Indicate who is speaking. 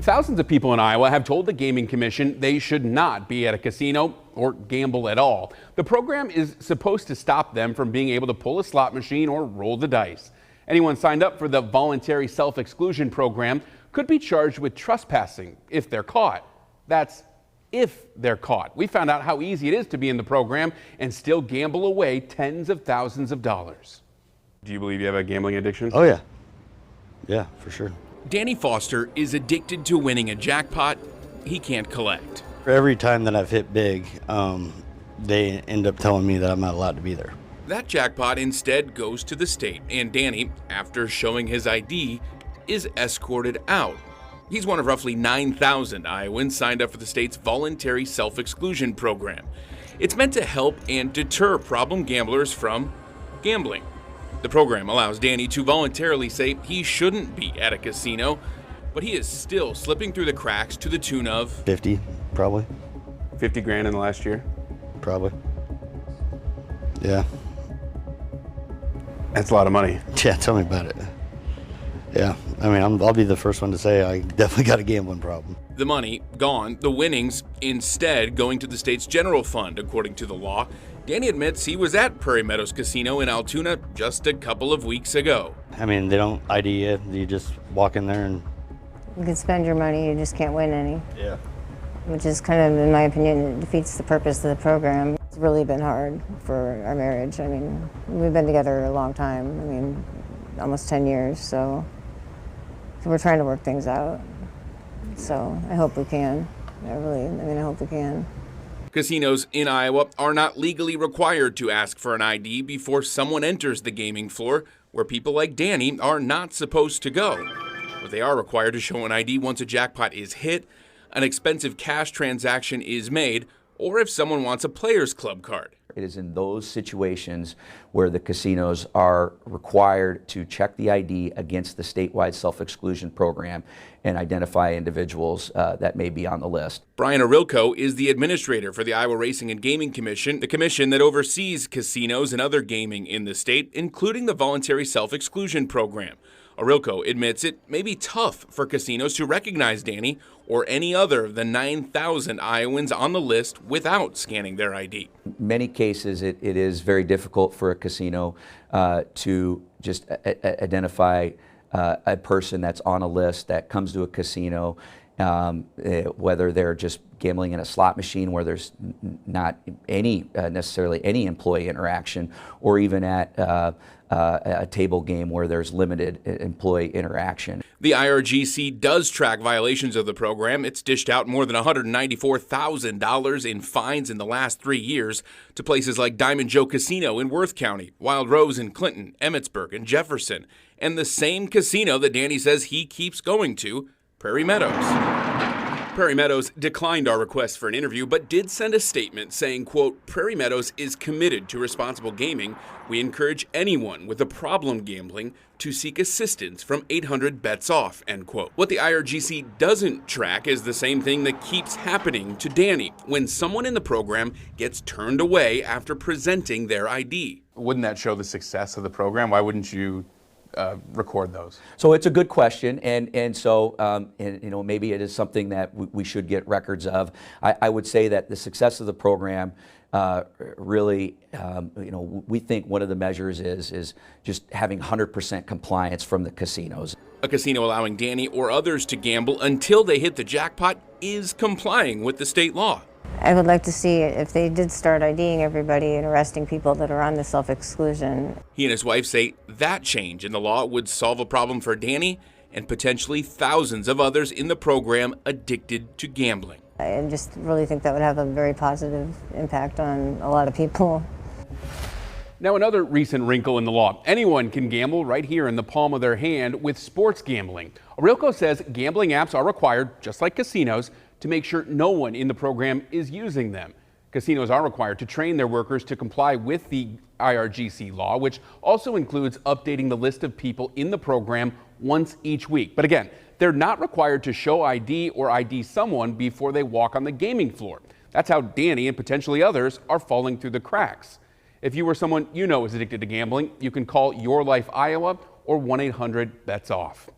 Speaker 1: Thousands of people in Iowa have told the Gaming Commission they should not be at a casino or gamble at all. The program is supposed to stop them from being able to pull a slot machine or roll the dice. Anyone signed up for the voluntary self-exclusion program could be charged with trespassing if they're caught. That's if they're caught. We found out how easy it is to be in the program and still gamble away tens of thousands of dollars. Do you believe you have a gambling addiction?
Speaker 2: Oh, yeah. Yeah, for sure.
Speaker 3: Danny Foster is addicted to winning a jackpot he can't collect.
Speaker 2: Every time that I've hit big, they end up telling me that I'm not allowed to be there.
Speaker 3: That jackpot instead goes to the state, and Danny, after showing his ID, is escorted out. He's one of roughly 9,000 Iowans signed up for the state's voluntary self-exclusion program. It's meant to help and deter problem gamblers from gambling. The program allows Danny to voluntarily say he shouldn't be at a casino, but he is still slipping through the cracks to the tune of
Speaker 2: 50, probably.
Speaker 1: 50 grand in the last year?
Speaker 2: Probably. Yeah.
Speaker 1: That's a lot of money.
Speaker 2: Yeah, tell me about it. Yeah, I mean, I'll be the first one to say I definitely got a gambling problem.
Speaker 3: The money gone, the winnings instead going to the state's general fund, according to the law. Danny admits he was at Prairie Meadows Casino in Altoona just a couple of weeks ago.
Speaker 2: I mean, they don't ID you. You just walk in there and...
Speaker 4: You can spend your money, you just can't win any.
Speaker 2: Yeah.
Speaker 4: Which is kind of, in my opinion, it defeats the purpose of the program. It's really been hard for our marriage. I mean, we've been together a long time. I mean, almost 10 years, so we're trying to work things out. So I hope we can. I hope we can.
Speaker 3: Casinos in Iowa are not legally required to ask for an ID before someone enters the gaming floor, where people like Danny are not supposed to go. But they are required to show an ID once a jackpot is hit, an expensive cash transaction is made, or if someone wants a Players Club card.
Speaker 5: It is in those situations where the casinos are required to check the ID against the statewide self-exclusion program and identify individuals that may be on the list.
Speaker 3: Brian Arilko is the administrator for the Iowa Racing and Gaming Commission, the commission that oversees casinos and other gaming in the state, including the voluntary self-exclusion program. Arilko admits it may be tough for casinos to recognize Danny or any other of the 9,000 Iowans on the list without scanning their ID.
Speaker 5: In many cases, it is very difficult for a casino to just identify a person that's on a list that comes to a casino, whether they're just gambling in a slot machine where there's not any necessarily any employee interaction, or even at a table game where there's limited employee interaction.
Speaker 3: The IRGC does track violations of the program. It's dished out more than $194,000 in fines in the last 3 years to places like Diamond Joe Casino in Worth County, Wild Rose in Clinton, Emmitsburg, and Jefferson, and the same casino that Danny says he keeps going to, Prairie Meadows. Prairie Meadows declined our request for an interview, but did send a statement saying, quote, "Prairie Meadows is committed to responsible gaming. We encourage anyone with a problem gambling to seek assistance from 800 Bets Off," end quote. What the IRGC doesn't track is the same thing that keeps happening to Danny when someone in the program gets turned away after presenting their ID.
Speaker 1: Wouldn't that show the success of the program? Why wouldn't you record those?
Speaker 5: So it's a good question, and so maybe it is something that we should get records of. I would say that the success of the program really, we think one of the measures is just having 100% compliance from the casinos.
Speaker 3: A casino allowing Danny or others to gamble until they hit the jackpot is complying with the state law.
Speaker 4: I would like to see if they did start IDing everybody and arresting people that are on the self-exclusion.
Speaker 3: He and his wife say that change in the law would solve a problem for Danny and potentially thousands of others in the program addicted to gambling.
Speaker 4: I just really think that would have a very positive impact on a lot of people.
Speaker 1: Now, another recent wrinkle in the law. Anyone can gamble right here in the palm of their hand with sports gambling. Arilko says gambling apps are required, just like casinos, to make sure no one in the program is using them. Casinos are required to train their workers to comply with the IRGC law, which also includes updating the list of people in the program once each week. But again, they're not required to show ID or ID someone before they walk on the gaming floor. That's how Danny and potentially others are falling through the cracks. If you or someone you know is addicted to gambling, you can call Your Life Iowa or 1-800-BETS-OFF.